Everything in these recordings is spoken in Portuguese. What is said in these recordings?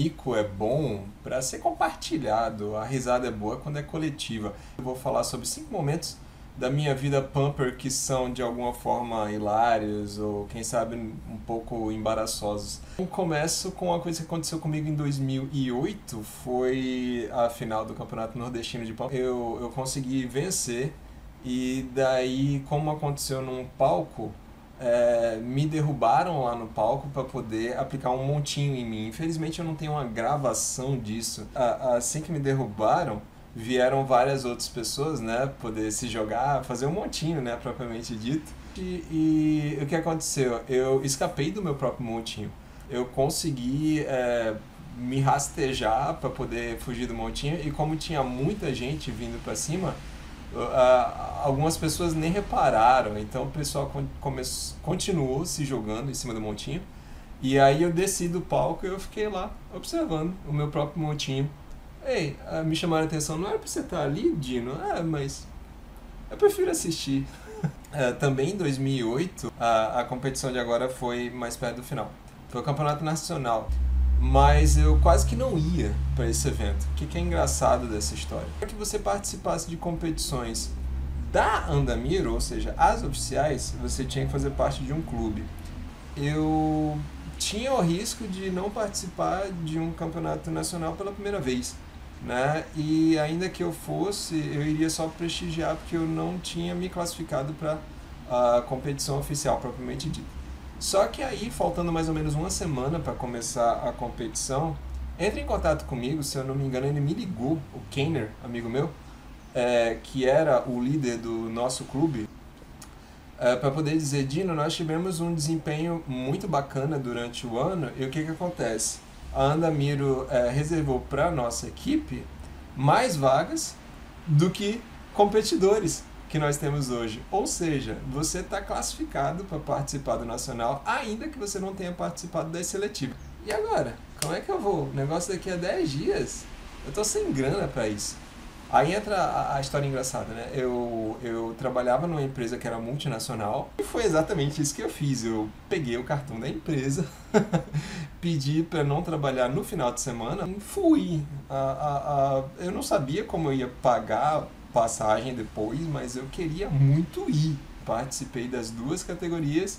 mico é bom para ser compartilhado, a risada é boa quando é coletiva. Eu vou falar sobre 5 momentos da minha vida pumper que são de alguma forma hilários ou quem sabe um pouco embaraçosos. Eu começo com uma coisa que aconteceu comigo em 2008, foi a final do Campeonato Nordestino de Pumper. Eu consegui vencer e daí, como aconteceu num palco, me derrubaram lá no palco para poder aplicar um montinho em mim. Infelizmente eu não tenho uma gravação disso. Assim que me derrubaram, vieram várias outras pessoas, né, poder se jogar, fazer um montinho, né, propriamente dito. E o que aconteceu? Eu escapei do meu próprio montinho. Eu consegui me rastejar para poder fugir do montinho e como tinha muita gente vindo para cima, algumas pessoas nem repararam, então o pessoal continuou se jogando em cima do montinho. E aí eu desci do palco e eu fiquei lá observando o meu próprio montinho. Ei, me chamaram a atenção, não era pra você estar ali, Dino? Mas eu prefiro assistir. Também em 2008, a competição de agora foi mais perto do final. Foi o Campeonato Nacional. Mas eu quase que não ia para esse evento. O que é engraçado dessa história? Para que você participasse de competições da Andamiro, ou seja, as oficiais, você tinha que fazer parte de um clube. Eu tinha o risco de não participar de um campeonato nacional pela primeira vez, né? E ainda que eu fosse, eu iria só prestigiar porque eu não tinha me classificado para a competição oficial propriamente dita. Só que aí, faltando mais ou menos uma semana para começar a competição, entra em contato comigo, se eu não me engano ele me ligou, o Kenner, amigo meu, que era o líder do nosso clube, para poder dizer, Dino, nós tivemos um desempenho muito bacana durante o ano, e o que acontece? A Andamiro reservou para a nossa equipe mais vagas do que competidores que nós temos hoje. Ou seja, você está classificado para participar do Nacional, ainda que você não tenha participado das seletivas. E agora? Como é que eu vou? O negócio daqui a 10 dias. Eu estou sem grana para isso. Aí entra a história engraçada, né? Eu trabalhava numa empresa que era multinacional e foi exatamente isso que eu fiz. Eu peguei o cartão da empresa, pedi para não trabalhar no final de semana e fui. Eu não sabia como eu ia pagar passagem depois, mas eu queria muito ir. Participei das 2 categorias,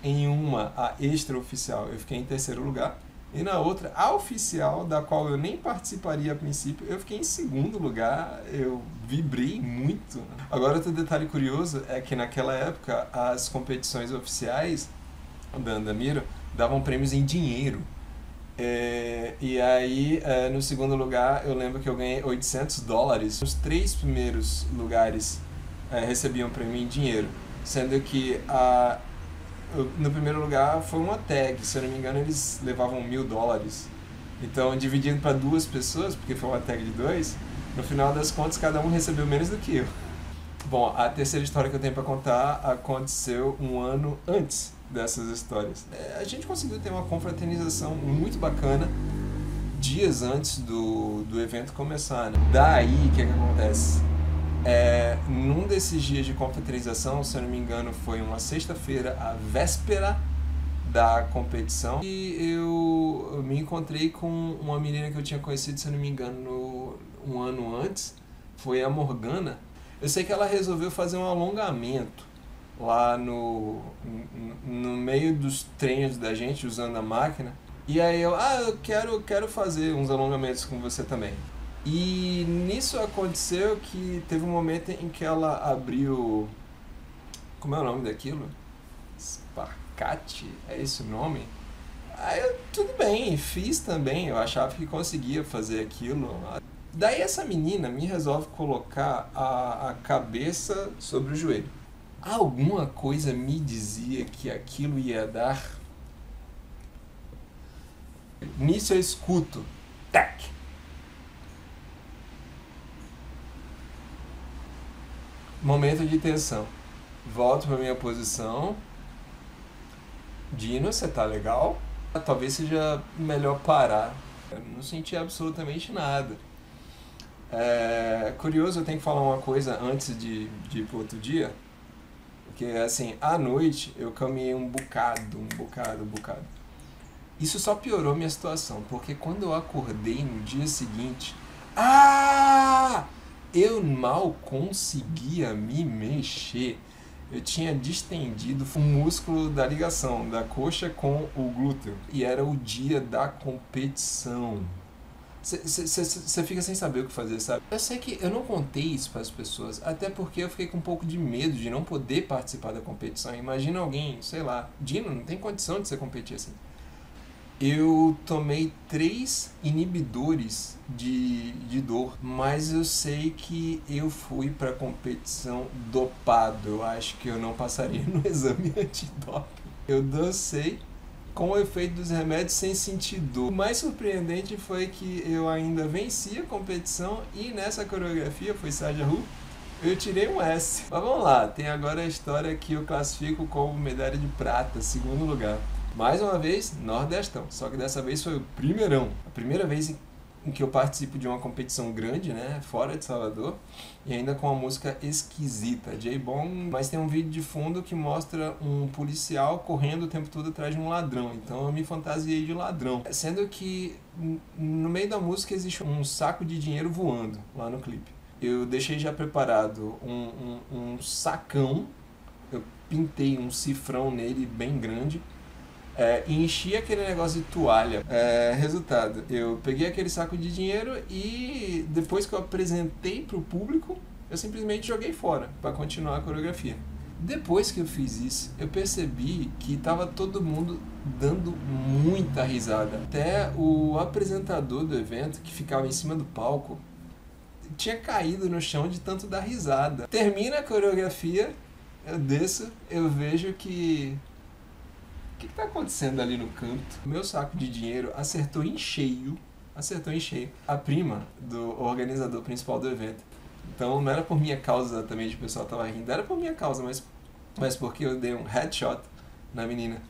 em uma, a extraoficial, eu fiquei em 3º lugar, e na outra, a oficial, da qual eu nem participaria a princípio, eu fiquei em 2º lugar, eu vibrei muito. Agora, outro detalhe curioso é que naquela época, as competições oficiais da Andamiro davam prêmios em dinheiro. E aí, no 2º lugar, eu lembro que eu ganhei $800. Os 3 primeiros lugares recebiam prêmio em dinheiro, sendo que no primeiro lugar foi uma tag, se eu não me engano eles levavam $1.000. Então, dividindo para 2 pessoas, porque foi uma tag de 2, no final das contas cada um recebeu menos do que eu. Bom, a terceira história que eu tenho para contar aconteceu um ano antes dessas histórias. A gente conseguiu ter uma confraternização muito bacana dias antes do evento começar, né? Daí, o que acontece? Num desses dias de confraternização, se eu não me engano, foi uma sexta-feira, a véspera da competição, e eu me encontrei com uma menina que eu tinha conhecido, se eu não me engano, um ano antes, foi a Morgana. Eu sei que ela resolveu fazer um alongamento lá no meio dos treinos da gente, usando a máquina. E aí eu quero fazer uns alongamentos com você também. E nisso aconteceu que teve um momento em que ela abriu... Como é o nome daquilo? Spacate? É esse o nome? Aí tudo bem, fiz também. Eu achava que conseguia fazer aquilo. Daí essa menina me resolve colocar a cabeça sobre o joelho. Alguma coisa me dizia que aquilo ia dar. Nisso eu escuto. Tac! Momento de tensão. Volto para minha posição. Dino, você tá legal? Talvez seja melhor parar. Eu não senti absolutamente nada. Curioso, eu tenho que falar uma coisa antes de ir pro outro dia. Porque, assim, à noite eu caminhei um bocado. Isso só piorou minha situação, porque quando eu acordei no dia seguinte, ah! Eu mal conseguia me mexer. Eu tinha distendido o músculo da ligação da coxa com o glúteo. E era o dia da competição. Você fica sem saber o que fazer, sabe? Eu sei que eu não contei isso para as pessoas, até porque eu fiquei com um pouco de medo de não poder participar da competição. Imagina alguém, sei lá, Dino, não tem condição de você competir assim. Eu tomei 3 inibidores de dor, mas eu sei que eu fui para a competição dopado. Eu acho que eu não passaria no exame antidoping. Eu dancei com o efeito dos remédios sem sentir dor. O mais surpreendente foi que eu ainda venci a competição e nessa coreografia, foi Saja Ru, eu tirei um S. Mas vamos lá, tem agora a história que eu classifico como medalha de prata, segundo lugar. Mais uma vez, Nordestão, só que dessa vez foi o primeirão. A primeira vez em que eu participo de uma competição grande, né, fora de Salvador, e ainda com uma música esquisita, J-Bom, mas tem um vídeo de fundo que mostra um policial correndo o tempo todo atrás de um ladrão, então eu me fantasiei de ladrão. Sendo que no meio da música existe um saco de dinheiro voando lá no clipe. Eu deixei já preparado um sacão, eu pintei um cifrão nele bem grande, e enchi aquele negócio de toalha. Resultado, eu peguei aquele saco de dinheiro e depois que eu apresentei pro público, eu simplesmente joguei fora para continuar a coreografia. Depois que eu fiz isso, eu percebi que estava todo mundo dando muita risada. Até o apresentador do evento, que ficava em cima do palco, tinha caído no chão de tanto dar risada. Termina a coreografia, eu desço, eu vejo que... O que está acontecendo ali no canto? O meu saco de dinheiro acertou em cheio a prima do organizador principal do evento. Então não era por minha causa exatamente, o pessoal estava rindo, era por minha causa, mas porque eu dei um headshot na menina.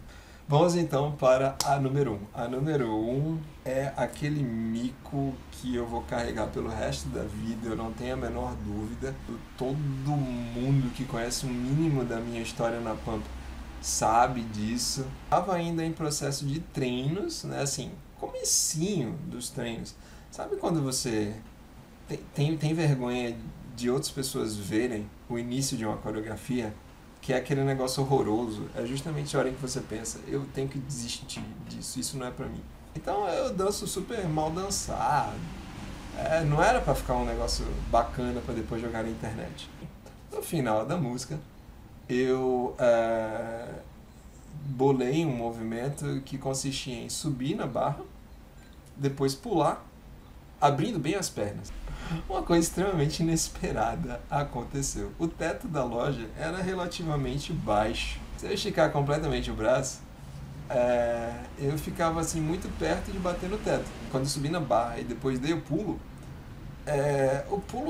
Vamos então para a número 1. A número 1 é aquele mico que eu vou carregar pelo resto da vida, eu não tenho a menor dúvida. Todo mundo que conhece um mínimo da minha história na Pampa sabe disso. Estava ainda em processo de treinos, né? Assim, comecinho dos treinos. Sabe quando você tem vergonha de outras pessoas verem o início de uma coreografia? Que é aquele negócio horroroso. É justamente a hora em que você pensa, eu tenho que desistir disso, isso não é pra mim. Então eu danço super mal dançado. Não era pra ficar um negócio bacana pra depois jogar na internet. No final da música, eu bolei um movimento que consistia em subir na barra, depois pular, abrindo bem as pernas. Uma coisa extremamente inesperada aconteceu. O teto da loja era relativamente baixo. Se eu esticar completamente o braço, eu ficava assim muito perto de bater no teto. Quando eu subi na barra e depois dei o pulo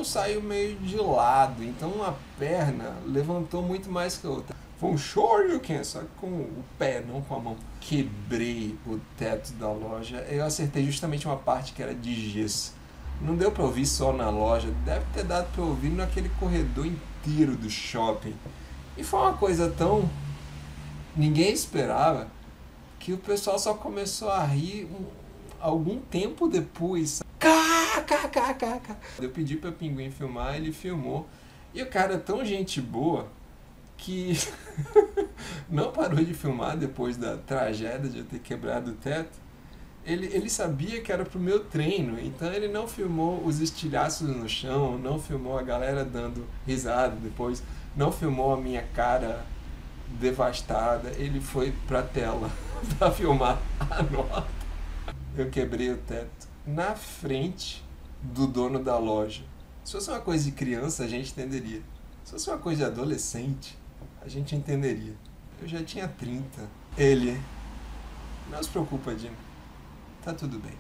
saiu meio de lado, então uma perna levantou muito mais que a outra. Foi um shoryuken, só que com o pé, não com a mão. Quebrei o teto da loja. Eu acertei justamente uma parte que era de gesso. Não deu pra ouvir só na loja, deve ter dado pra ouvir naquele corredor inteiro do shopping. E foi uma coisa tão... ninguém esperava, que o pessoal só começou a rir algum tempo depois. Eu pedi pra Pinguim filmar, ele filmou. E o cara é tão gente boa que não parou de filmar depois da tragédia de eu ter quebrado o teto. Ele sabia que era pro meu treino, então ele não filmou os estilhaços no chão, não filmou a galera dando risada depois, não filmou a minha cara devastada, ele foi pra tela pra filmar a nota. Eu quebrei o teto na frente do dono da loja. Se fosse uma coisa de criança, a gente entenderia. Se fosse uma coisa de adolescente, a gente entenderia. Eu já tinha 30. Ele... Não se preocupa, Dino. Tá tudo bem.